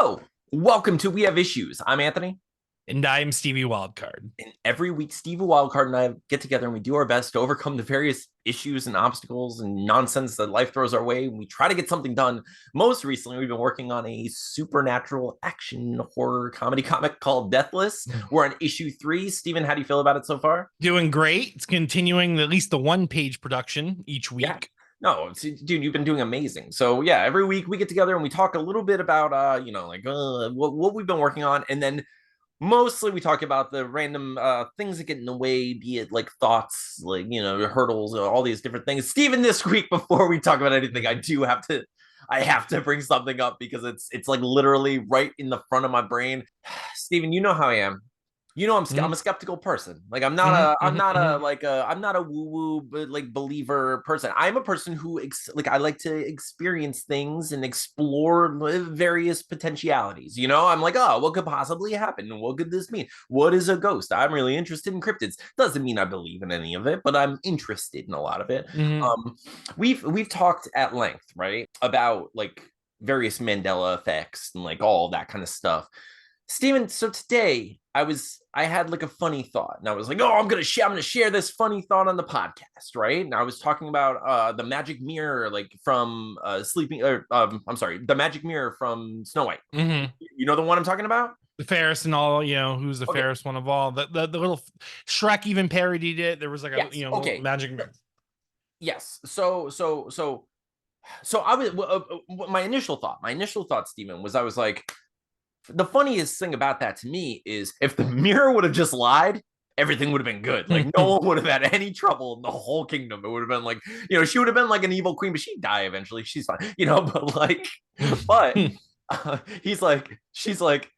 Hello, welcome to We Have Issues. I'm Anthony, And I'm Stevie Wildcard. and every week Steve Wildcard and I get together and we do our best to overcome the various issues and obstacles and nonsense that life throws our way. And we try to get something done. Most recently, we've been working on a supernatural action horror comedy comic called Deathless. We're on issue 3. Steven, how do you feel about it so far? Doing great. It's continuing at least the one-page production each week. Yeah. No, dude, you've been doing amazing. So yeah, every week we get together and we talk a little bit about what we've been working on, and then mostly we talk about the random things that get in the way, be it like thoughts, like hurdles, all these different things. Steven, this week before we talk about anything, I have to bring something up because it's like literally right in the front of my brain. Steven, you know how I am. I'm a skeptical person. Like I'm not a woo woo but like believer person. I'm a person who I like to experience things and explore various potentialities. I'm like, oh, what could possibly happen? What could this mean? What is a ghost? I'm really interested in cryptids. Doesn't mean I believe in any of it, but I'm interested in a lot of it. We've talked at length, right, about like various Mandela effects and like all that kind of stuff. Steven, so today I had like a funny thought, and I was like, "Oh, I'm gonna share this funny thought on the podcast, right?" And I was talking about the magic mirror, like from the magic mirror from Snow White. You know the one I'm talking about? The fairest and all, who's the Okay. fairest one of all. The little Shrek even parodied it. There was like Yes. Okay. magic mirror. Yes. So I was my initial thought, Steven, was I was like, the funniest thing about that to me is if the mirror would have just lied, everything would have been good. Like no one would have had any trouble in the whole kingdom. It would have been like, she would have been like an evil queen, but she'd die eventually. She's fine, but like, but she's like,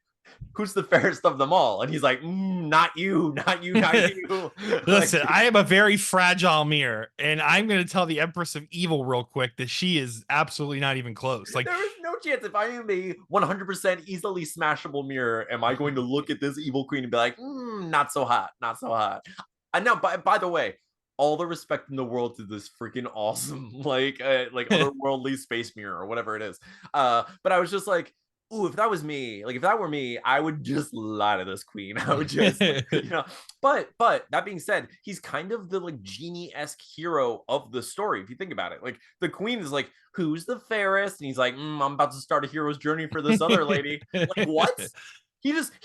who's the fairest of them all? And he's like, not you, not you, not you. Listen, I am a very fragile mirror, and I'm going to tell the Empress of Evil real quick that she is absolutely not even close. Like, there is no chance if I am a 100% easily smashable mirror, am I going to look at this evil queen and be like, not so hot, not so hot. And now, by the way, all the respect in the world to this freaking awesome, like otherworldly space mirror or whatever it is. But I was just like, ooh, if that were me, I would just lie to this queen. I would just, But that being said, he's kind of the like genie-esque hero of the story. If you think about it, like the queen is like, who's the fairest? And he's like, I'm about to start a hero's journey for this other lady. Like what? He's like,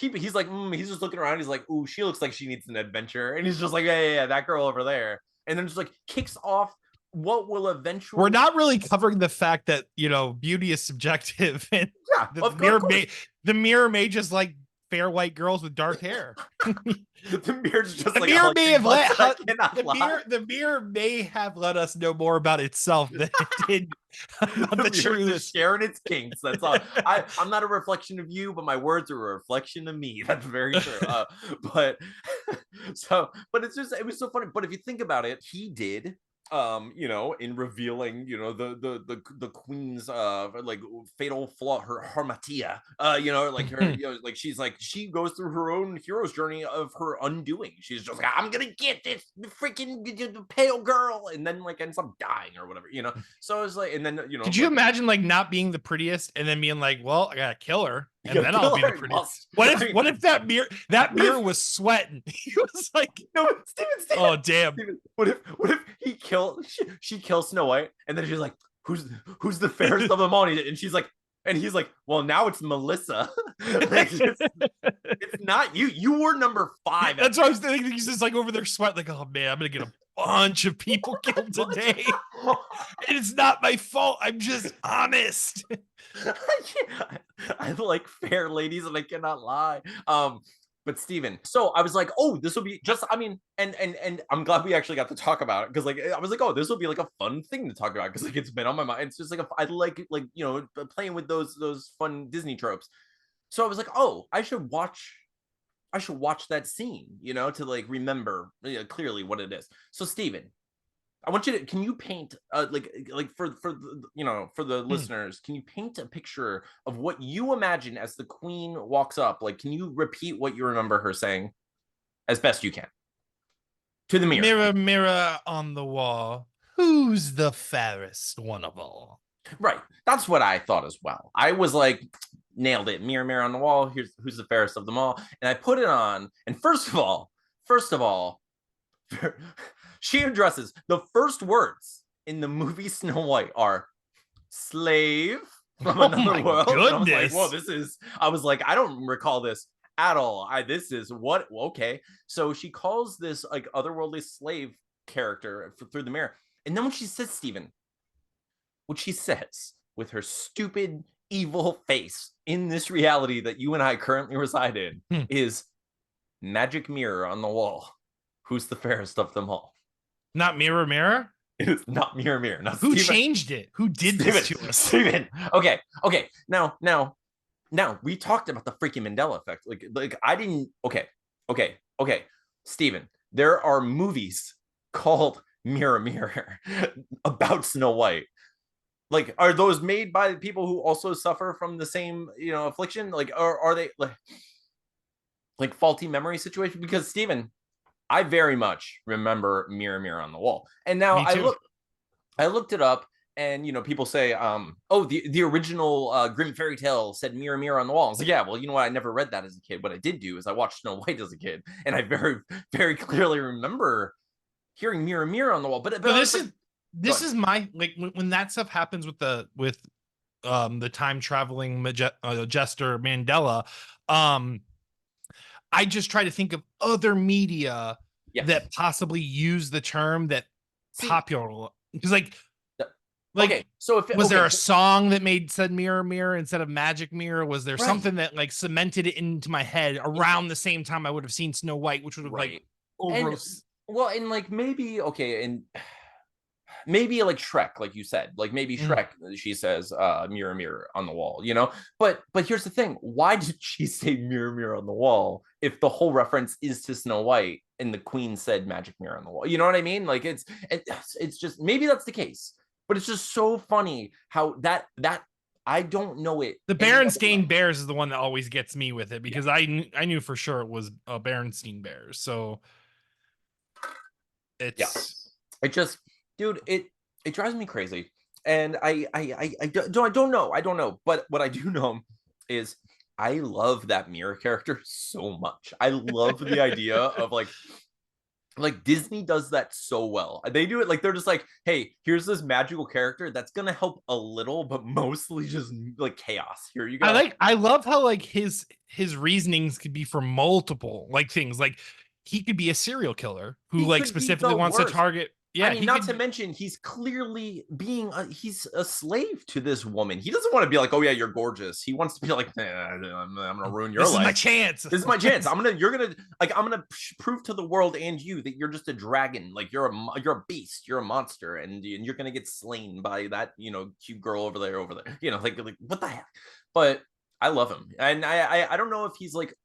he's just looking around. He's like, ooh, she looks like she needs an adventure. And he's just like, yeah, that girl over there. And then just like kicks off what will eventually. We're not really covering the fact that beauty is subjective, and yeah, the mirror may just like fair white girls with dark hair. The mirror's just the like mirror may have let the mirror may have let us know more about itself than it did about the truth. Sharing its kinks. That's all. I'm not a reflection of you, but my words are a reflection of me. That's very true. But it was so funny. But if you think about it, he did in revealing the queen's like fatal flaw, her harmatia, like her like she goes through her own hero's journey of her undoing. She's just like, I'm gonna get this freaking pale girl, and then like ends up dying or whatever. So it's like, and then could you imagine like not being the prettiest and then being like, well, I gotta kill her and then I'll be the prettiest. What if that mirror was sweating? He was like, no, Steven, oh damn. Steven, what if she kills Snow White, and then she's like, who's the fairest of them all? And she's like, and he's like, well, now it's Melissa. Like, it's not you. You were number 5. That's what I was thinking. He's just like over there sweating, like, oh man, I'm gonna get a bunch of people killed today. And it's not my fault. I'm just honest. I like fair ladies, and I cannot lie. But Steven, so I was like, oh, this will be just, and I'm glad we actually got to talk about it, because like I was like, oh, this will be like a fun thing to talk about, because like it's been on my mind. It's just like I like playing with those fun Disney tropes. So I was like, oh, I should watch that scene, to like remember clearly what it is. So Steven, I want you to, can you paint for the listeners, can you paint a picture of what you imagine as the queen walks up? Like, can you repeat what you remember her saying as best you can to the mirror? Mirror, mirror on the wall, who's the fairest one of all? Right. That's what I thought as well. I was like, nailed it. Mirror, mirror on the wall. Here's who's the fairest of them all. And I put it on. And first of all, she addresses the first words in the movie Snow White are slave from another world. Goodness. And I was like, whoa, I was like, I don't recall this at all. This is what, okay. So she calls this like otherworldly slave character through the mirror. And then when she says, Steven, what she says with her stupid, evil face in this reality that you and I currently reside in is magic mirror on the wall. Who's the fairest of them all? Not mirror, mirror? It is not mirror, mirror. Not Who Steven. changed it? Who did this to us? Steven. Okay. Now, we talked about the freaking Mandela effect. Like I didn't. Okay. Steven, there are movies called Mirror, Mirror about Snow White. Like, are those made by people who also suffer from the same, affliction? Like, or are they like faulty memory situation? Because Steven, I very much remember Mirror, Mirror on the Wall. And now I looked it up, and people say, the original Grimm fairy tale said Mirror, Mirror on the Wall. I was like, yeah, well, you know what? I never read that as a kid. What I did do is I watched Snow White as a kid, and I very, very clearly remember hearing Mirror, Mirror on the Wall. But this is my, like, when that stuff happens with the time traveling jester Mandela, I just try to think of other media that possibly use the term that popular, because okay, so was there a song that said mirror, mirror instead of magic mirror? Was there something that like cemented it into my head around the same time I would have seen Snow White, which would have like over. And like maybe and maybe like Shrek, like you said, like maybe Shrek, she says mirror, mirror on the wall, but here's the thing, why did she say mirror, mirror on the wall if the whole reference is to Snow White and the queen said magic mirror on the wall? You know what I mean? Like it's just, maybe that's the case, but it's just so funny how that I don't know it. The Berenstain Bears is the one that always gets me with it, because I knew for sure it was Berenstain Bears. So it's it just, dude, it drives me crazy. And I don't know, but what I do know is I love that mirror character so much. I love the idea of like Disney does that so well. They do it like they're just like, hey, here's this magical character that's gonna help a little, but mostly just like chaos. Here you go. I love how like his reasonings could be for multiple like things. Like he could be a serial killer who like specifically wants to target. Yeah, I mean, not to mention he's clearly he's a slave to this woman. He doesn't want to be like, oh yeah, you're gorgeous. He wants to be like, I'm gonna ruin your life. This is my chance. This is my chance. I'm gonna prove to the world and you that you're just a dragon. Like you're a beast. You're a monster, and you're gonna get slain by that cute girl over there. Like what the heck? But I love him, and I don't know if he's like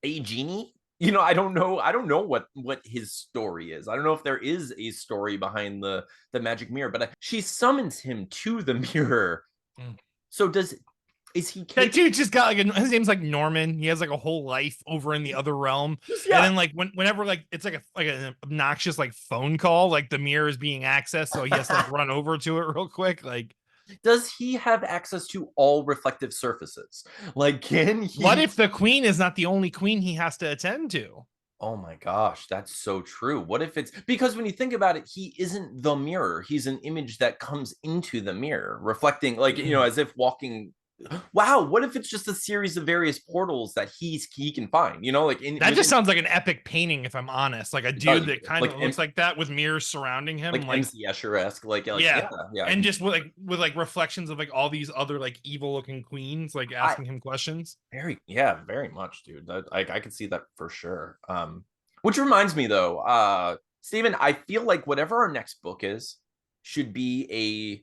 a genie. I don't know what his story is. I don't know if there is a story behind the magic mirror, but she summons him to the mirror. So is he that dude just got like his name's like Norman. He has like a whole life over in the other realm. And then like whenever like it's like an obnoxious like phone call, like the mirror is being accessed, so he has to like run over to it real quick. Like, does he have access to all reflective surfaces? Like, can he? What if the queen is not the only queen he has to attend to? Oh my gosh, that's so true. What if it's because when you think about it, he isn't the mirror. He's an image that comes into the mirror, reflecting, like, as if walking. Wow, what if it's just a series of various portals that he can find? That just sounds like an epic painting, if I'm honest. Like a dude that kind of looks like that with mirrors surrounding him, like MC Escher-esque, yeah, and just with reflections of like all these other like evil looking queens, like asking him questions. Very much, dude. I could see that for sure. Which reminds me though, Steven, I feel like whatever our next book is should be a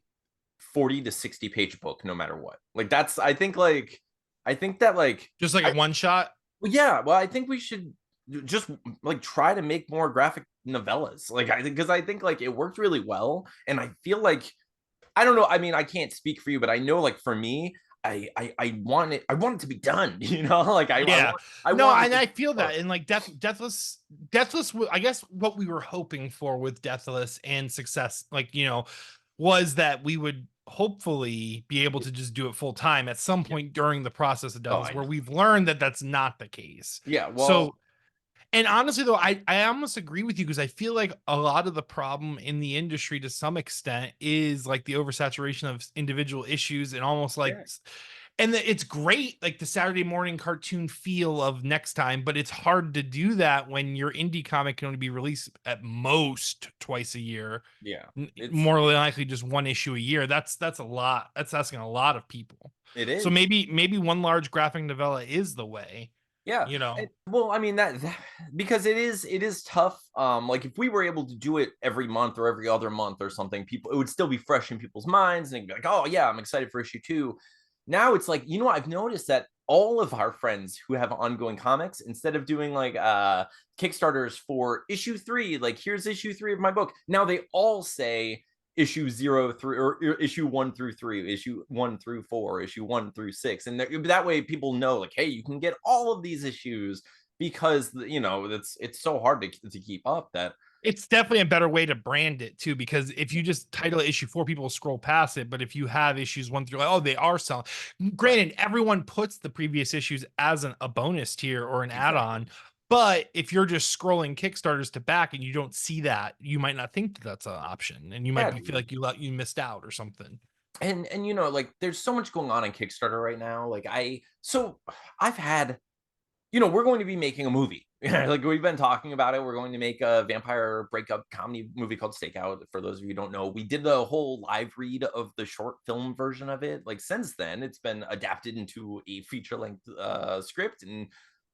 40 to 60 page book, no matter what. Like that's, I think that like just like a one shot. Yeah, well, I think we should just like try to make more graphic novellas. Like because I think like it worked really well, and I feel like, I don't know. I mean, I can't speak for you, but I know like for me, I want it to be done. Like I feel that, and like Deathless. I guess what we were hoping for with Deathless and Success, like was that we would hopefully be able to just do it full time at some Yeah. point during the process of Oh, Devils, I where know. we've learned that that's not the case. Yeah. Well, So, and honestly, though, I almost agree with you because I feel like a lot of the problem in the industry to some extent is like the oversaturation of individual issues and almost like, yeah. and it's great, like the Saturday morning cartoon feel of Next Time, but it's hard to do that when your indie comic can only be released at most twice a year, Yeah. It's more than likely just one issue a year. That's a lot. That's asking a lot of people. it So is. maybe one large graphic novella is the way, Yeah. you know. Well, I mean that because it is tough. Like if we were able to do it every month or every other month or something, people it would still be fresh in people's minds and they'd be like, oh yeah, I'm excited for issue 2. Now it's like, I've noticed that all of our friends who have ongoing comics, instead of doing like Kickstarters for issue 3, like here's issue 3 of my book, now they all say issue 0 through or issue 1 through 3, issue 1 through 4, issue 1 through 6, and that way people know like, hey, you can get all of these issues, because it's so hard to keep up that It's definitely a better way to brand it too, because if you just title it issue 4, people will scroll past it. But if you have issues 1 through, like, oh, they are selling. right. Granted, everyone puts the previous issues as a bonus tier or an Exactly. add-on. But if you're just scrolling Kickstarters to back and you don't see that, you might not think that that's an option, and you might Yeah, be feel dude. like you missed out or something. And like there's so much going on Kickstarter right now. I've had, we're going to be making a movie. Like we've been talking about it. We're going to make a vampire breakup comedy movie called Stakeout. For those of you who don't know, we did the whole live read of the short film version of it. Like since then, it's been adapted into a feature length script, and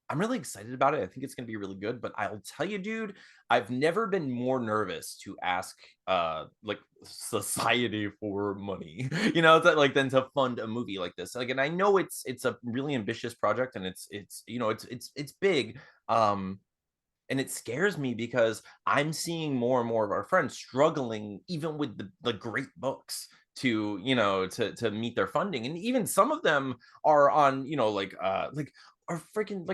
I'm really excited about it. I think it's going to be really good. But I'll tell you, dude, I've never been more nervous to ask like society for money, than to fund a movie like this. Like, and I know it's a really ambitious project, and it's big. Um, and it scares me because I'm seeing more and more of our friends struggling, even with the great books, to meet their funding, and even some of them are on, like are freaking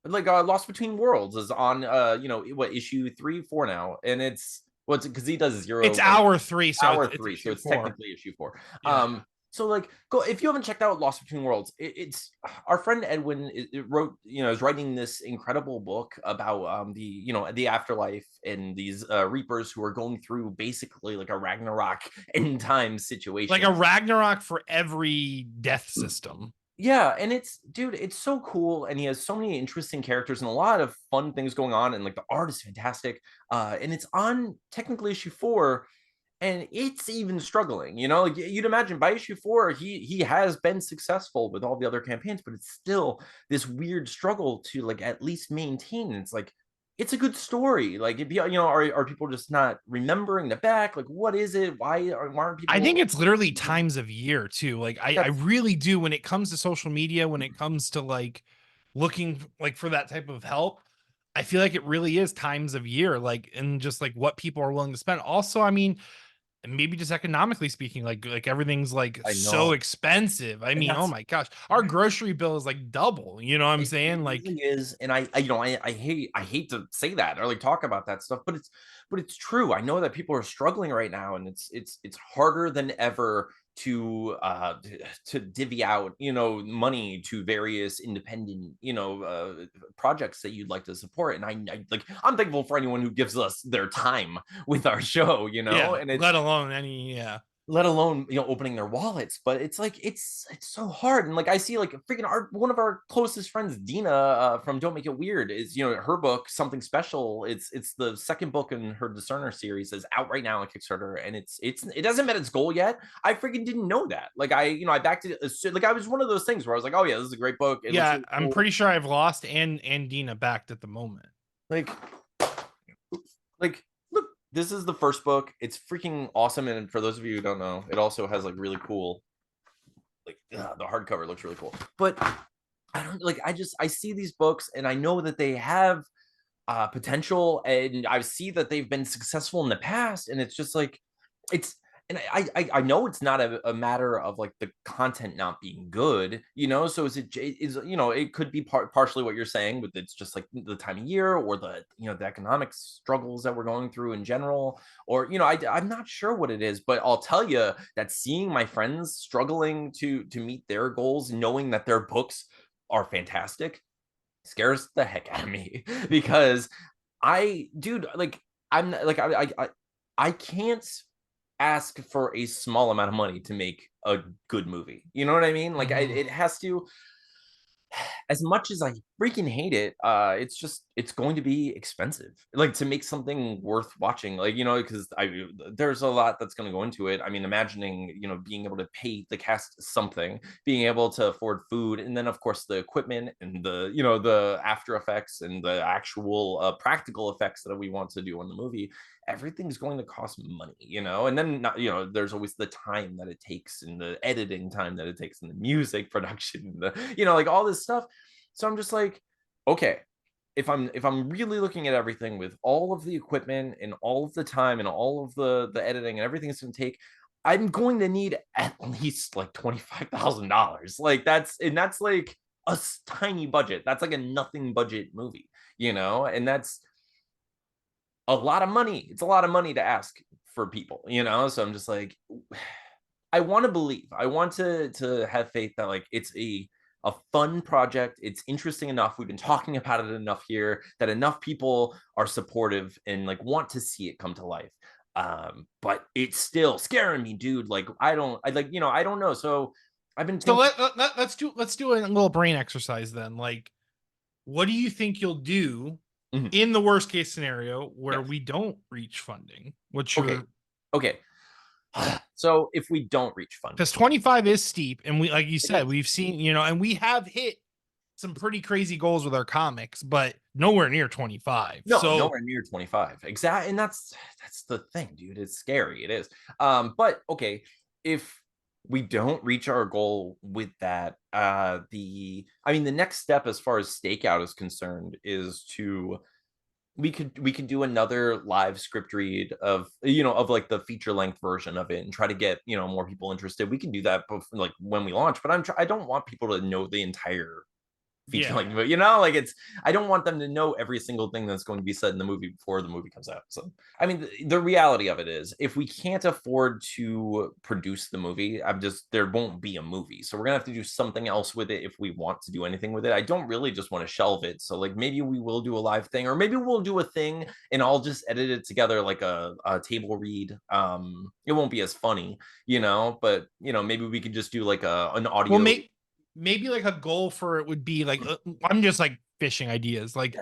like Lost Between Worlds is on what, issue 3, 4 now, and it's what's because he does It's 0, like hour 3, so hour it's 3, so issue it's 4. technically issue 4. Yeah. So like go if you haven't checked out Lost Between Worlds, it's our friend Edwin wrote, is writing this incredible book about the afterlife and these reapers who are going through basically like a Ragnarok end time Like situation. a Ragnarok for every death system. Yeah, and it's so cool, and he has so many interesting characters and a lot of fun things going on, and like the art is fantastic. And it's on technically issue 4, and it's even struggling. Like you'd imagine by issue 4, he has been successful with all the other campaigns, but it's still this weird struggle to like at least maintain. And it's like it's a good story. Like if are people just not remembering the back? Like what is it? Why aren't I think people? it's literally times of year too. Like I That's really do when it comes to social media, when it comes to like looking like for that type of help, I feel like it really is times of year, like and just like what people are willing to spend. Also, I mean, and maybe just economically speaking, like everything's like I so know, expensive. I and mean, oh that's my gosh, our grocery bill is like double. You know what I'm it saying? really Like, is, and I hate to say that or like talk about that stuff, but it's true. I know that people are struggling right now, and it's harder than ever to divvy out money to various independent projects that you'd like to support. And I'm thankful for anyone who gives us their time with our show, yeah, and it's let alone any, yeah. let alone opening their wallets. But it's like it's so hard. And like I see like freaking one of our closest friends, Dina, from Don't Make It Weird, is her book Something Special. It's the second book in her Discerner series, is out right now on Kickstarter, and it hasn't met its goal yet. I freaking didn't know that. Like I backed it like I was one of those things where I was like, oh yeah, this is a great book, it looks Yeah, really I'm cool. pretty sure I've lost and Dina backed at the moment. Like like look, this is the first book. It's freaking awesome. And for those of you who don't know, it also has like really cool, like the hardcover looks really cool. But I don't like I see these books and I know that they have potential, and I see that they've been successful in the past, and it's just like it's and I know it's not a matter of like the content not being good, so it could be partially what you're saying, but it's just like the time of year, or the economic struggles that we're going through in general, or I'm not sure what it is, but I'll tell you that seeing my friends struggling to meet their goals, knowing that their books are fantastic, scares the heck out of me. Because dude, like, I'm like, I can't ask for a small amount of money to make a good movie. You know what I mean? Like, Mhm. it has to, as much as I freaking hate it, it's going to be expensive, like, to make something worth watching, like, because I there's a lot that's going to go into it. I mean, imagining, being able to pay the cast something, being able to afford food, and then of course the equipment and the after effects and the actual practical effects that we want to do on the movie. Everything's going to cost money, and then not, there's always the time that it takes, and the editing time that it takes, and the music production, like all this stuff. So I'm just like, okay, if I'm really looking at everything with all of the equipment and all of the time and all of the editing and everything it's going to take, I'm going to need at least like $25,000. Like, that's like a tiny budget. That's like a nothing budget movie, and that's a lot of money. It's a lot of money to ask for people, So I'm just like, I want to believe. I want to have faith that, like, it's a fun project. It's interesting enough. We've been talking about it enough here that enough people are supportive and like want to see it come to life. But it's still scaring me, dude. Like, I don't know. So I've been So thinking. let's do a little brain exercise then. Like, what do you think you'll do Mhm. in the worst case scenario where Yes. we don't reach funding? What's Okay. your Okay. So if we don't reach funding, because 25 is steep, and we, like you it said, is. we've seen, and we have hit some pretty crazy goals with our comics, but nowhere near 25. No, So nowhere near 25. Exactly. And that's the thing, dude. It's scary. It is. But okay, if we don't reach our goal with that, the next step as far as Stakeout is concerned is to we could do another live script read of like the feature length version of it, and try to get, more people interested. We can do that like when we launch, but I don't want people to know the entire feature yeah. length, but like, I don't want them to know every single thing that's going to be said in the movie before the movie comes out. So I mean, the reality of it is, if we can't afford to produce the movie, there won't be a movie. So we're gonna have to do something else with it if we want to do anything with it. I don't really just want to shelve it. So like, maybe we will do a live thing, or maybe we'll do a thing and I'll just edit it together like a table read. It won't be as funny, but maybe we could just do like an Well, audio. maybe like a goal for it would be like, I'm just like fishing ideas. Like,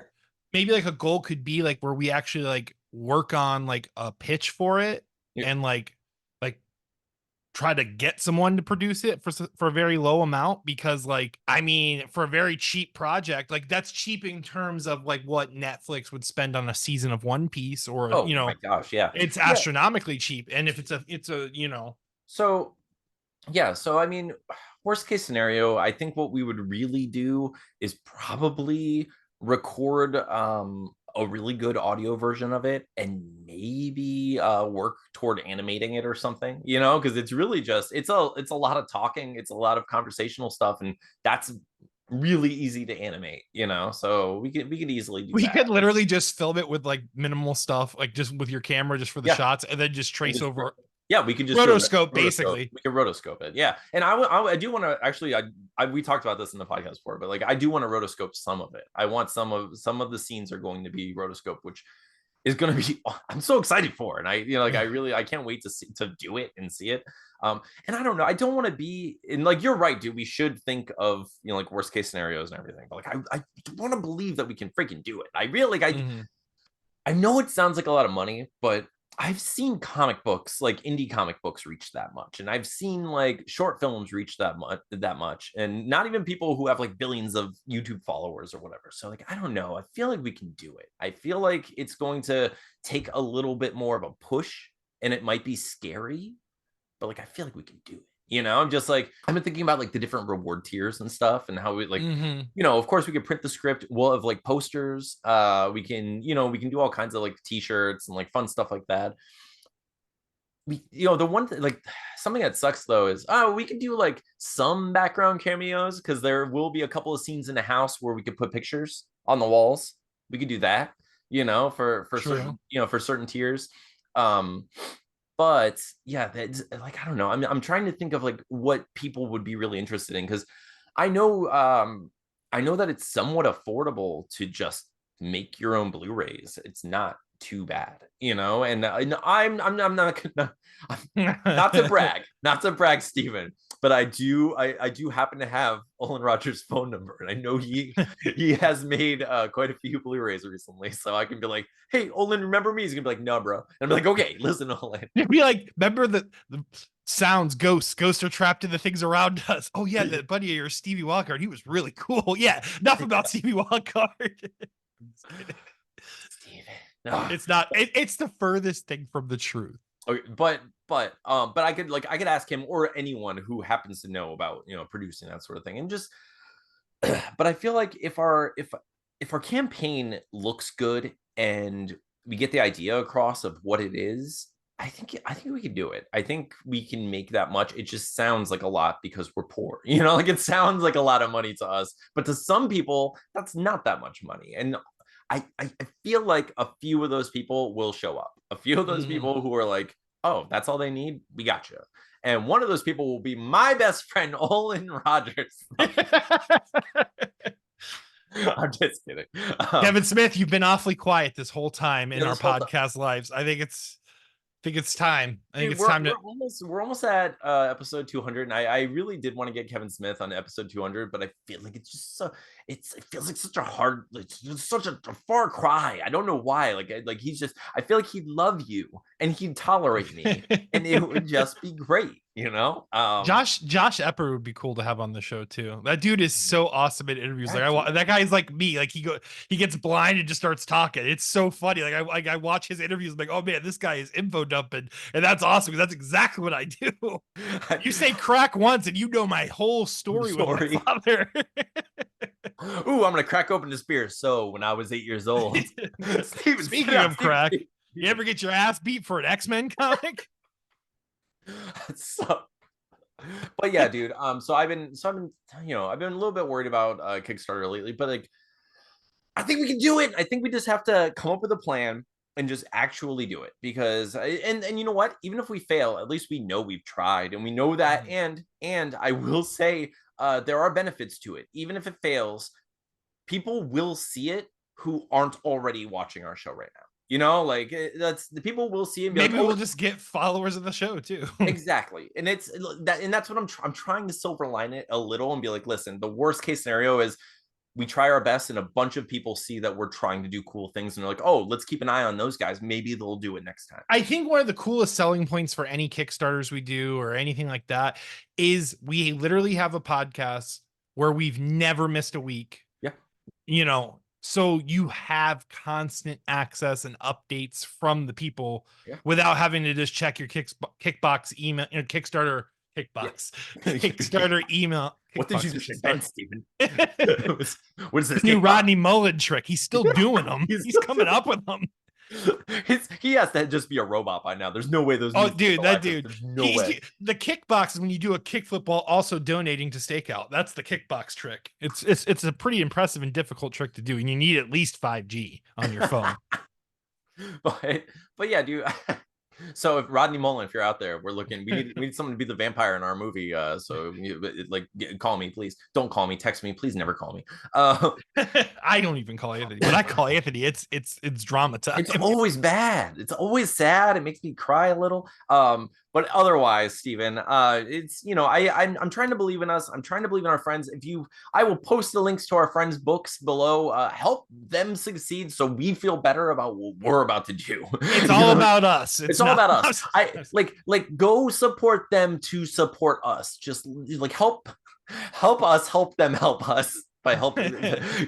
maybe like a goal could be like where we actually like work on like a pitch for it, Yeah. and like try to get someone to produce it for a very low amount, because like, I mean, for a very cheap project, like that's cheap in terms of like what Netflix would spend on a season of One Piece, or Oh my gosh, yeah. it's Yeah. astronomically cheap. And if it's a So, yeah, so I mean, worst case scenario, I think what we would really do is probably record a really good audio version of it, and maybe work toward animating it or something, because it's really just it's a lot of talking, it's a lot of conversational stuff, and that's really easy to animate, so we could easily do we that. could literally just film it with like minimal stuff, like just with your camera, just for the Yeah. shots, and then just And trace just over yeah, we could just do a rotoscope, rotoscope. basically. We could rotoscope it. Yeah, and I do want to actually. We talked about this in the podcast before, but like, I do want to rotoscope some of it. I want some of the scenes are going to be rotoscope, which is going to be I'm so excited for, and I can't wait to do it and see it. And I don't know. I don't want to be in, like, you're right, dude. We should think of, like, worst case scenarios and everything, but like, I want to believe that we can freaking do it. I really like. Mhm. I know it sounds like a lot of money, but I've seen comic books, like indie comic books, reach that much, and I've seen like short films reach that much, and not even people who have like billions of YouTube followers or whatever. So like, I don't know. I feel like we can do it. I feel like it's going to take a little bit more of a push, and it might be scary, but like, I feel like we can do it. I'm just like, I've been thinking about like the different reward tiers and stuff, and how we like, Mhm. of course we could print the script. We'll have like posters. We can do all kinds of like t-shirts and like fun stuff like that. the one thing, like something that sucks though is, oh, we could do like some background cameos because there will be a couple of scenes in the house where we could put pictures on the walls. We could do that, for certain, True. for certain tiers. Um, but yeah, that's like, I don't know. I'm trying to think of like what people would be really interested in, because I know I know that it's somewhat affordable to just make your own Blu-rays. It's not too bad, and I'm not gonna, not to brag, Stephen, but I do happen to have Olin Rogers' phone number, and I know he has made quite a few Blu-rays recently, so I can be like, hey, Olin, remember me? He's gonna be like, no, bro, and I'm like, okay, listen, Olin. You'd be like, remember the sounds, ghosts are trapped in the things around us. Oh yeah, the buddy of yours, Stevie Walker, he was really cool. Yeah, enough about Stevie Walker. Steven. No. It's not. It's the furthest thing from the truth. Okay, but I could ask him or anyone who happens to know about producing that sort of thing, and just but I feel like if our campaign looks good and we get the idea across of what it is, I think we can do it. I think we can make that much. It just sounds like a lot because we're poor. Like it sounds like a lot of money to us, but to some people, that's not that much money. And I feel like a few of those people will show up. A few of those people who are like, oh, that's all they need. We got you. And one of those people will be my best friend, Olin Rogers. I'm just kidding. Kevin Smith, you've been awfully quiet this whole time in Yeah, our this whole time. podcast lives. I think it's time. I think Dude, it's time to. we're almost at episode 200, and I really did want to get Kevin Smith on episode 200, but I feel like it's just so it feels like such a hard, it's such a far cry. I don't know why. Like he's just, I feel like he'd love you and he'd tolerate me, and it would just be great. Josh Epper would be cool to have on the show too. That dude is so awesome in interviews. Like that guy's like me. Like he gets blind and just starts talking. It's so funny. Like I watch his interviews. I'm like, oh man, this guy is info dumping, and that's awesome because that's exactly what I do. You say crack once, and you know my whole story with my father. Ooh, I'm gonna crack open this beer. So when I was 8 years old, Steven, speaking of crack, you ever get your ass beat for an X-Men comic? So, but yeah, dude. So I've been I've been a little bit worried about Kickstarter lately, but like, I think we can do it. I think we just have to come up with a plan and just actually do it, because and you know what? Even if we fail, at least we know we've tried, and we know that. And I will say, there are benefits to it. Even if it fails, people will see it who aren't already watching our show right now. Like that's the people will see it. Maybe we'll just get followers of the show too. Exactly, and that's what I'm trying to silver line it a little and be like, listen, the worst case scenario is we try our best and a bunch of people see that we're trying to do cool things and they're like, oh, let's keep an eye on those guys. Maybe they'll do it next time. I think one of the coolest selling points for any Kickstarters we do or anything like that is we literally have a podcast where we've never missed a week. Yeah. So you have constant access and updates from the people without having to just check your Kickbox email, Kickstarter Kickbox, Kickstarter email. What did you just say, Stephen? What is this new Rodney Mullen trick? He's still doing them. He's coming up with them. He has to just be a robot by now. There's no way those. Oh, dude, that dude. There's no way. The kickbox is when you do a kickflip while also donating to Stakeout. That's the kickbox trick. It's a pretty impressive and difficult trick to do, and you need at least 5G on your phone. but yeah, dude. So if Rodney Mullen, if you're out there, we're looking. We need someone to be the vampire in our movie. So call me, please. Don't call me. Text me, please. Never call me. I don't even call Anthony. When I call Anthony, it's drama time. It's always bad. It's always sad. It makes me cry a little. But otherwise, Stephen, it's I'm trying to believe in us. I'm trying to believe in our friends. I will post the links to our friends' books below. Help them succeed so we feel better about what we're about to do. It's all about us. It's all about us. Go support them to support us. Just like help us, help them, help us. By helping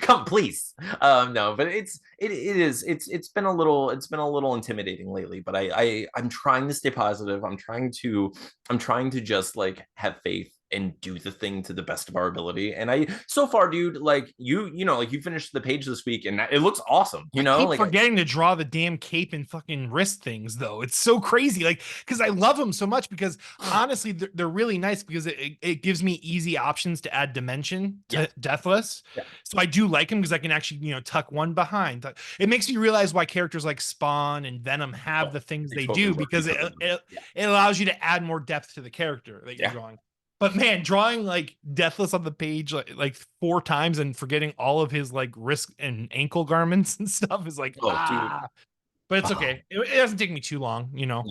come, please. No, but it's been a little intimidating lately, but I'm trying to stay positive. I'm trying to just like have faith and do the thing to the best of our ability. And I, so far, dude, like you know, like you finished the page this week and it looks awesome, you I know, keep like forgetting to draw the damn cape and fucking wrist things, though. It's so crazy. Like, because I love them so much, because honestly, they're really nice, because it gives me easy options to add dimension yeah, to Deathless. yeah. So I do like them because I can actually, tuck one behind. It makes me realize why characters like Spawn and Venom have Oh, the things they they totally do, work. They because totally work. Yeah. it allows you to add more depth to the character that you're Yeah. drawing. But man, drawing like Deathless on the page like 4 times and forgetting all of his like wrist and ankle garments and stuff is like, Oh, dude. but it's Oh, okay. It doesn't take me too long, no.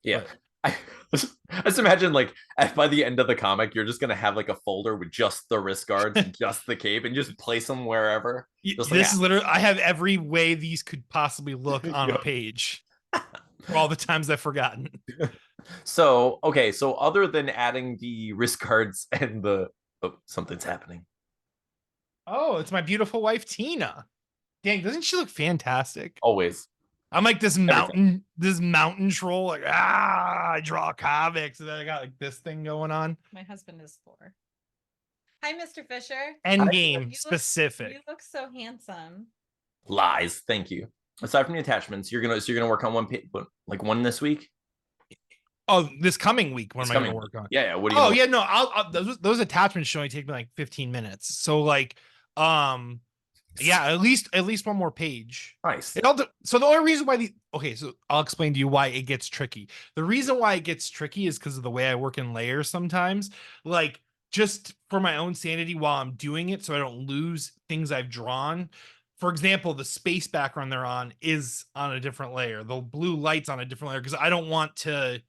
Yeah. But I just imagine like by the end of the comic, you're just gonna have like a folder with just the wrist guards and just the cape and just place them wherever. Just like this is literally, I have every way these could possibly look on a yeah. page for all the times I've forgotten. So okay, so other than adding the wrist guards and the something's happening. Oh, it's my beautiful wife, Tina. Dang, doesn't she look fantastic? Always. I'm like Every time. this mountain troll, like, I draw comics, and then I got like this thing going on. My husband is 4. Hi, Mr. Fisher. Endgame You specific. You look so handsome. Lies. Thank you. Aside from the attachments, you're gonna work on one page, like one this week. Oh, this coming week, what This am I going coming to work on? Yeah, yeah. What do you? Oh, yeah, no, those attachments should only take me like 15 minutes. So like, yeah, at least one more page. Nice. So the only reason why so I'll explain to you why it gets tricky. The reason why it gets tricky is because of the way I work in layers sometimes. Like, just for my own sanity while I'm doing it, so I don't lose things I've drawn. For example, the space background they're on is on a different layer. The blue light's on a different layer, because I don't want to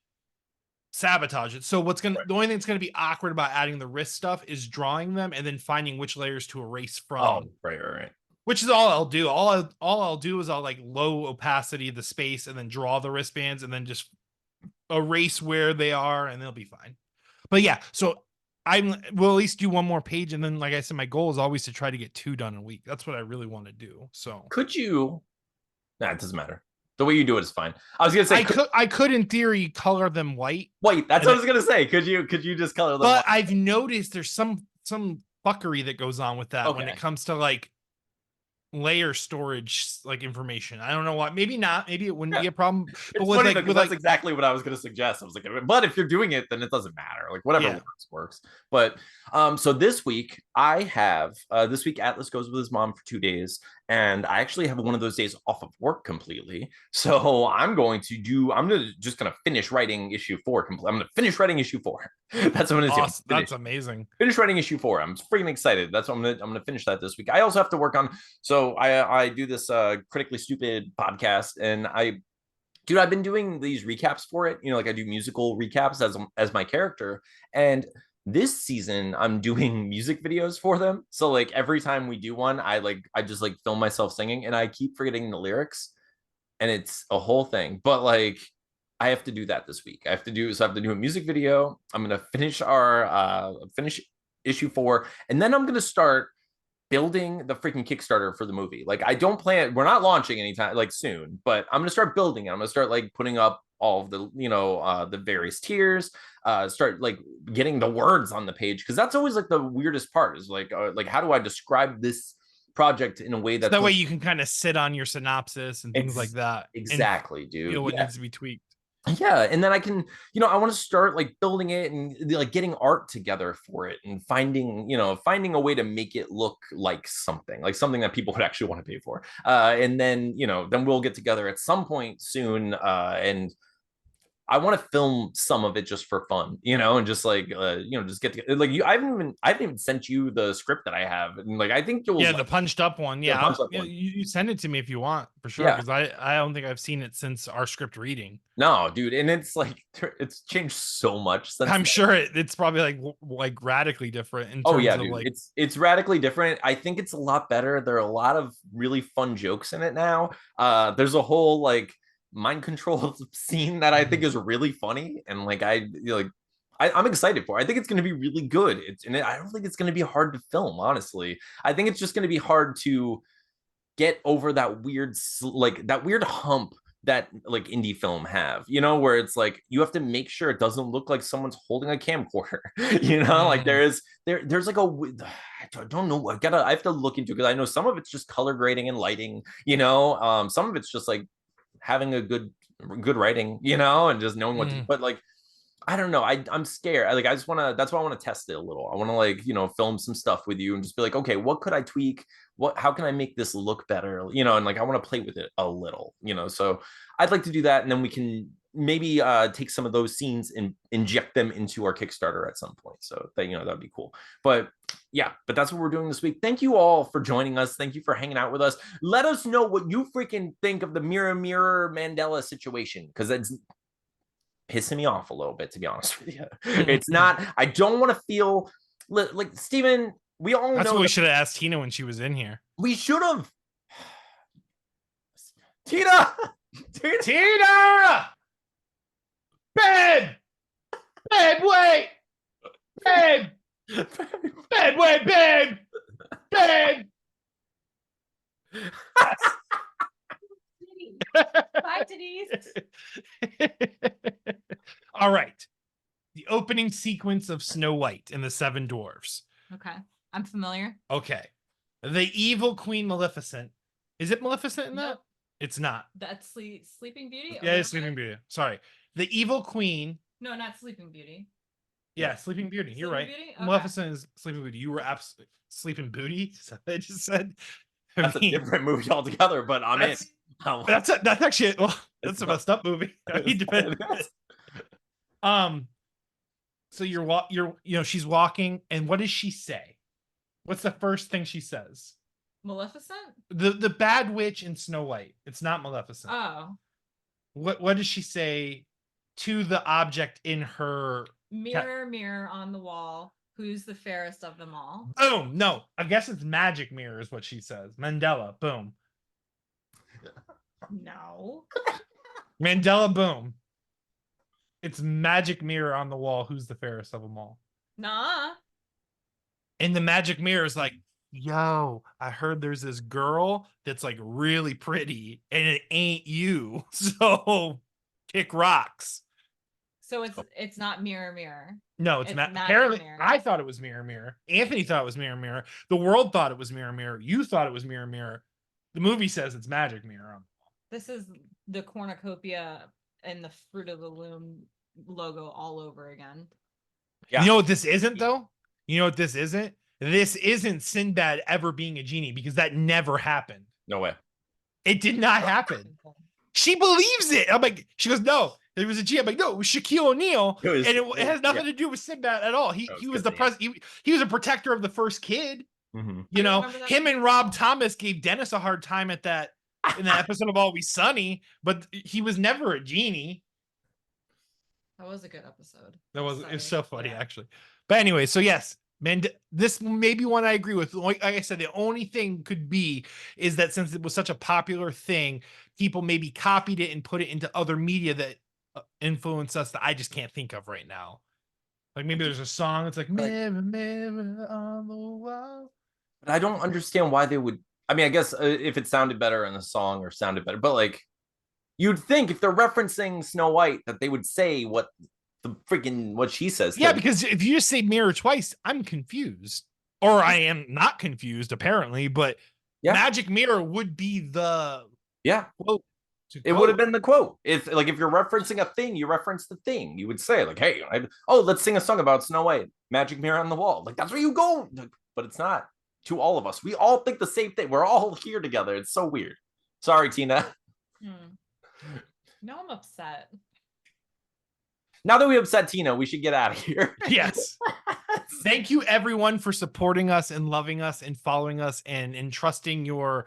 sabotage it. So the only thing that's gonna be awkward about adding the wrist stuff is drawing them and then finding which layers to erase from. Oh, right. Which is all I'll do. All I'll do is I'll like low opacity the space and then draw the wristbands and then just erase where they are and they'll be fine. But yeah, so we'll at least do one more page, and then like I said, my goal is always to try to get 2 done a week. That's what I really want to do. So Could you? Nah, it doesn't matter. The way you do it is fine. I was gonna say I could in theory color them white. Wait, that's what I was gonna say. Could you just color them? But I've noticed there's some fuckery that goes on with that when it comes to like layer storage, like information. I don't know why. Maybe not. Maybe it wouldn't be a problem. But It's funny because that's exactly what I was going to suggest. I was like, but if you're doing it, then it doesn't matter. Like whatever works. But so this week I have this week Atlas goes with his mom for 2 days, and I actually have one of those days off of work completely. So I'm just gonna finish writing issue 4. I'm gonna finish writing issue 4. That's what I'm gonna do. Awesome. That's amazing. Finish writing issue 4. I'm freaking excited. That's what I'm gonna finish that this week. I also have to work on. So I do this critically stupid podcast, and I've been doing these recaps for it. You know, like I do musical recaps as my character, and this season I'm doing music videos for them. So like every time we do one, I just like film myself singing, and I keep forgetting the lyrics, and it's a whole thing. But like I have to do that this week. I have to do a music video. I'm gonna finish finish issue 4, and then I'm gonna start building the freaking Kickstarter for the movie. Like I don't plan, we're not launching anytime like soon, but I'm gonna start building it. I'm gonna start like putting up all of the the various tiers, start like getting the words on the page, because that's always like the weirdest part is like how do I describe this project in a way that way you can kind of sit on your synopsis and things like that. Exactly, dude. Feel what needs to be tweaked. Yeah, and then I can, I want to start like building it and like getting art together for it and finding a way to make it look like something that people would actually want to pay for. And then, then we'll get together at some point soon. And I want to film some of it just for fun, and just like, just get together. Like I haven't even sent you the script that I have. And like, I think you'll the punched up one. Yeah. Punched up one. You send it to me if you want, for sure. Because I don't think I've seen it since our script reading. No, dude. And it's like, it's changed so much since I'm sure it's probably like radically different in terms of dude. like It's radically different. I think it's a lot better. There are a lot of really fun jokes in it now. There's a whole like mind control scene that I think is really funny, and like I'm excited for. I think it's going to be really good. I don't think it's going to be hard to film, honestly. I think it's just going to be hard to get over that weird hump that like indie film have, you know, where it's like you have to make sure it doesn't look like someone's holding a camcorder, you know, like there's like I don't know, I have to look into it because I know some of it's just color grading and lighting, you know, some of it's just like having a good writing, you know, and just knowing what to, but like I don't know. I'm scared. Like I just want to. That's why I want to test it a little. I want to like film some stuff with you and just be like, okay, what could I tweak? How can I make this look better? You know, and like I want to play with it a little. You know, so I'd like to do that, and then we can maybe take some of those scenes and inject them into our Kickstarter at some point. So that that'd be cool. But yeah, but that's what we're doing this week. Thank you all for joining us. Thank you for hanging out with us. Let us know what you freaking think of the mirror Mandela situation because it's pissing me off a little bit, to be honest with you. It's not, I don't want to feel like Steven, we all That's know what we should have asked Tina when she was in here. We should have. Tina! Babe! Babe, wait! Babe! Babe, wait, babe! Babe! Bye, Denise. All right. The opening sequence of Snow White and the Seven Dwarfs. Okay. I'm familiar. Okay. The evil Queen Maleficent. Is it Maleficent in that? Nope. It's not. That's Sleeping Beauty? Yeah, it's Sleeping Beauty. Sorry. The evil queen. No, not Sleeping Beauty. Yeah, Sleeping Beauty. You're right. Beauty? Okay. Maleficent is Sleeping Beauty. You were absolutely Sleeping Beauty. Is that what I just said? That's a different movie altogether, but I'm in. That's actually that's a messed up movie. I need to so she's walking, and what does she say? What's the first thing she says? Maleficent? The bad witch in Snow White. It's not Maleficent. Oh. What does she say to the object in her mirror, mirror on the wall, who's the fairest of them all? Boom. No, I guess it's magic mirror is what she says. Mandela, boom. No. Mandela, boom. It's magic mirror on the wall, who's the fairest of them all. Nah. And the magic mirror is like, yo, I heard there's this girl that's like really pretty and it ain't you. So kick rocks. So it's not mirror, mirror. No, it's not. Apparently, mirror. I thought it was mirror, mirror. Anthony thought it was mirror, mirror. The world thought it was mirror, mirror. You thought it was mirror, mirror. The movie says it's magic mirror. This is the cornucopia and the Fruit of the Loom logo all over again. Yeah. You know what this isn't, though? You know what this isn't? This isn't Sinbad ever being a genie, because that never happened. No way. It did not happen. She believes it. I'm like, she goes, no, there was a genie. I'm like, no, it was Shaquille O'Neal, and it has nothing to do with Sinbad at all. He was the president. He was a protector of the first kid. Mm-hmm. You know, him and Rob Thomas gave Dennis a hard time at that in the episode of Always Sunny, but he was never a genie. That was a good episode. It was so funny, actually. But anyway, so yes, man, this may be one I agree with. Like I said, the only thing could be is that since it was such a popular thing, people maybe copied it and put it into other media that influenced us that I just can't think of right now. Like maybe there's a song that's like mirror, mirror on the wall. But I don't understand why they would. I mean, I guess if it sounded better in the song or sounded better, but like you'd think if they're referencing Snow White that they would say what she says. Yeah, because if you just say mirror twice, I'm confused. Or I am not confused, apparently, but magic mirror would be the quote. It would have been the quote. If you're referencing a thing, you reference the thing. You would say, like, hey, let's sing a song about Snow White, magic mirror on the wall. Like, that's where you go. But it's not. To all of us, we all think the same thing. We're all here together. It's so weird. Sorry, Tina. No, I'm upset. Now that we upset Tina, we should get out of here. Yes. Thank you, everyone, for supporting us and loving us and following us and entrusting your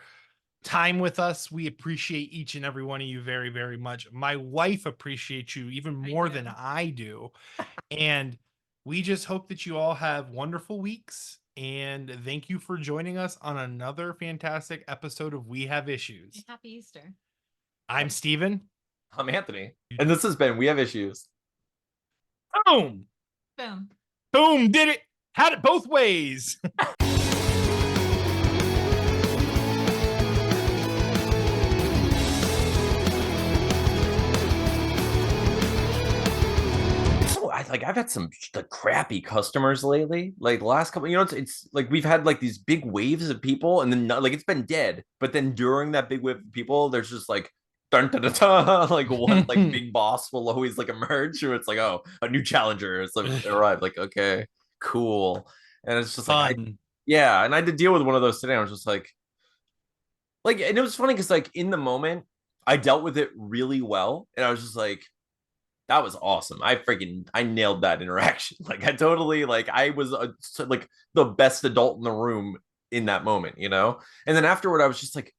time with us. We appreciate each and every one of you very, very much. My wife appreciates you even more than I do. And we just hope that you all have wonderful weeks. And thank you for joining us on another fantastic episode of We Have Issues. Happy Easter. I'm Steven. I'm Anthony. And this has been We Have Issues. Boom. Boom. Boom. Did it. Had it both ways. like I've had some like crappy customers lately. Like the last couple, it's like we've had like these big waves of people, and then like it's been dead. But then during that big wave of people, there's just like dun, dun, dun, dun, like one like big boss will always like emerge, or it's like, oh, a new challenger. It's like arrived. Like, okay, cool. And it's just like Fun. yeah, and I had to deal with one of those today. I was just like, and it was funny because like in the moment, I dealt with it really well, and I was just like, that was awesome. I nailed that interaction. Like I totally like I was like the best adult in the room in that moment, And then afterward, I was just like,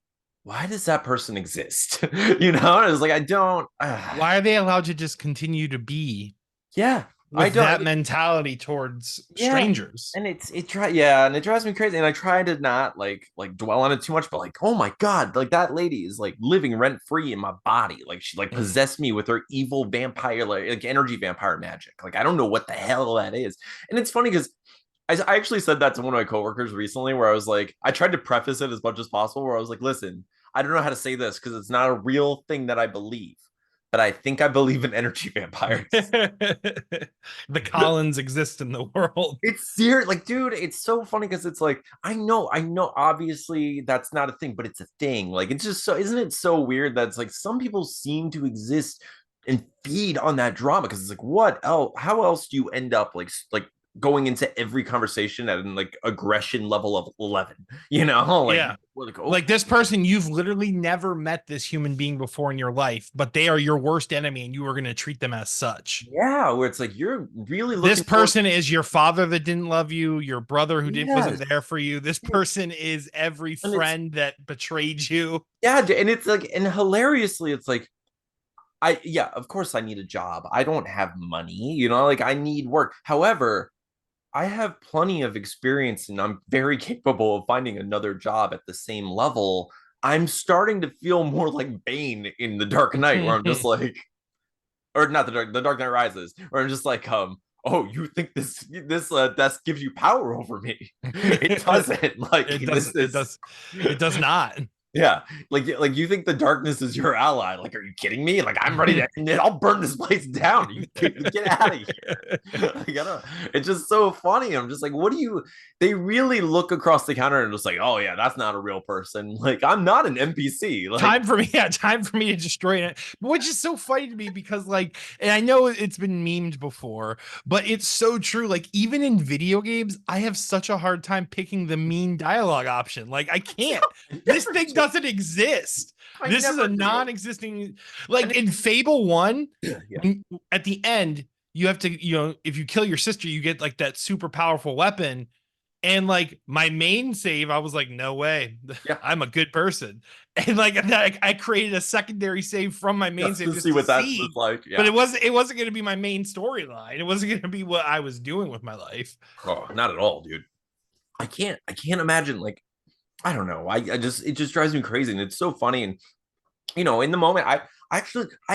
why does that person exist? I was like, I don't. Why are they allowed to just continue to be? Yeah, I with don't. that mentality towards Yeah. strangers. And and it drives me crazy. And I try to not like dwell on it too much, but like, oh my God, like that lady is like living rent free in my body. Like she like possessed me with her evil vampire, like energy vampire magic. Like I don't know what the hell that is. And it's funny because I actually said that to one of my coworkers recently, where I was like, I tried to preface it as much as possible, where I was like, listen, I don't know how to say this because it's not a real thing that I believe, but I think I believe in energy vampires. The Collins exist in the world. It's serious, like, dude, it's so funny because it's like, I know, obviously that's not a thing, but it's a thing. Like, it's just so, isn't it so weird that it's like some people seem to exist and feed on that drama? Because it's like, what else? How else do you end up like going into every conversation at an like aggression level of 11? Like, yeah. oh. Like this person, you've literally never met this human being before in your life, but they are your worst enemy and you are going to treat them as such. Yeah, where it's like you're really looking. This person is your father that didn't love you, your brother who wasn't there for you. This person is every friend that betrayed you. Yeah, and it's like, and hilariously, it's like, of course I need a job. I don't have money, like I need work. However, I have plenty of experience and I'm very capable of finding another job at the same level. I'm starting to feel more like Bane in The Dark Knight, where I'm just like, or not the Dark Knight Rises, where I'm just like, oh, you think this desk gives you power over me? It doesn't. Like it does not. Yeah, like you think the darkness is your ally? Like, are you kidding me? Like, I'm ready to. I'll burn this place down. You get out of here. It's just so funny. I'm just like, what do you? They really look across the counter and just like, oh yeah, that's not a real person. Like, I'm not an NPC. Like, time for me to destroy it. Which is so funny to me because, like, and I know it's been memed before, but it's so true. Like, even in video games, I have such a hard time picking the mean dialogue option. Like, I can't. This thing doesn't exist. This is a non-existing, like in Fable 1, at the end, you have to, if you kill your sister, you get like that super powerful weapon. And like my main save, I was like, no way, I'm a good person. And like I created a secondary save from my main save to see what that was like. But it wasn't going to be my main storyline. It wasn't going to be what I was doing with my life. Oh, not at all, dude. I can't imagine, like, I don't know. It just drives me crazy. And it's so funny. And, in the moment, I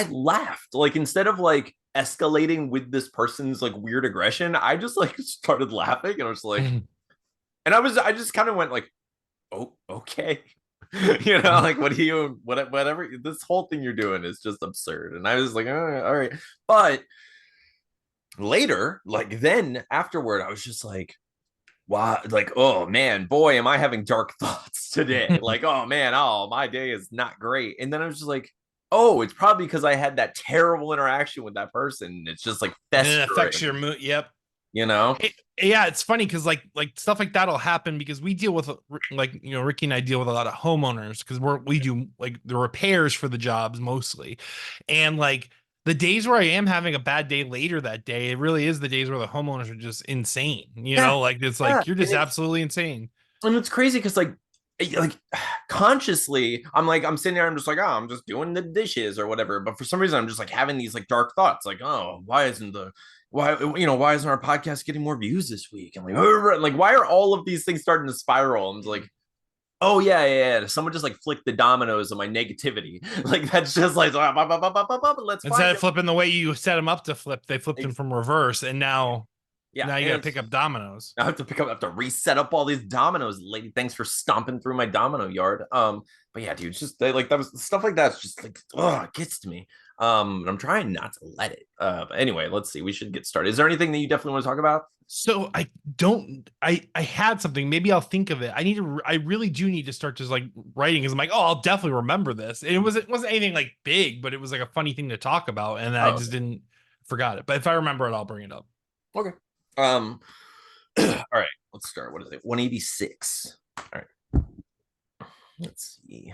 laughed. Like, instead of like escalating with this person's like weird aggression, I just like started laughing. And I was like, and I just kind of went like, oh, okay. Like, whatever, this whole thing you're doing is just absurd. And I was like, all right. But later, like then afterward, I was just like, wow, like, oh man, boy, am I having dark thoughts today. Like, oh man, my day is not great. And then I was just like, oh, it's probably because I had that terrible interaction with that person. It's just like festering. And it affects your mood. Yep. Yeah, it's funny because like stuff like that'll happen because we deal with Ricky and I deal with a lot of homeowners because we do like the repairs for the jobs mostly. And like the days where I am having a bad day later that day, it really is the days where the homeowners are just insane. Like it's like you're just absolutely insane. And it's crazy because like consciously, I'm sitting there, I'm just like, oh, I'm just doing the dishes or whatever. But for some reason, I'm just like having these like dark thoughts, like, oh, why isn't our podcast getting more views this week? And like why are all of these things starting to spiral? I'm like, oh yeah. Someone just like flicked the dominoes of my negativity. Like that's just like, let's instead of flipping the way you set them up to flip, they flipped them from reverse, and now Yeah, Now you and gotta pick up dominoes. I have to reset up all these dominoes, lady. Thanks for stomping through my domino yard. But yeah, dude, it's just like that was stuff like that's just like, oh, it gets to me. And I'm trying not to let it. But anyway, let's see. We should get started. Is there anything that you definitely want to talk about? So I had something. Maybe I'll think of it. I really do need to start just like writing because I'm like, oh, I'll definitely remember this. And it wasn't anything like big, but it was like a funny thing to talk about, and I just didn't forgot it. But if I remember it, I'll bring it up. Okay. All right, let's start. What is it? 186. All right. Let's see.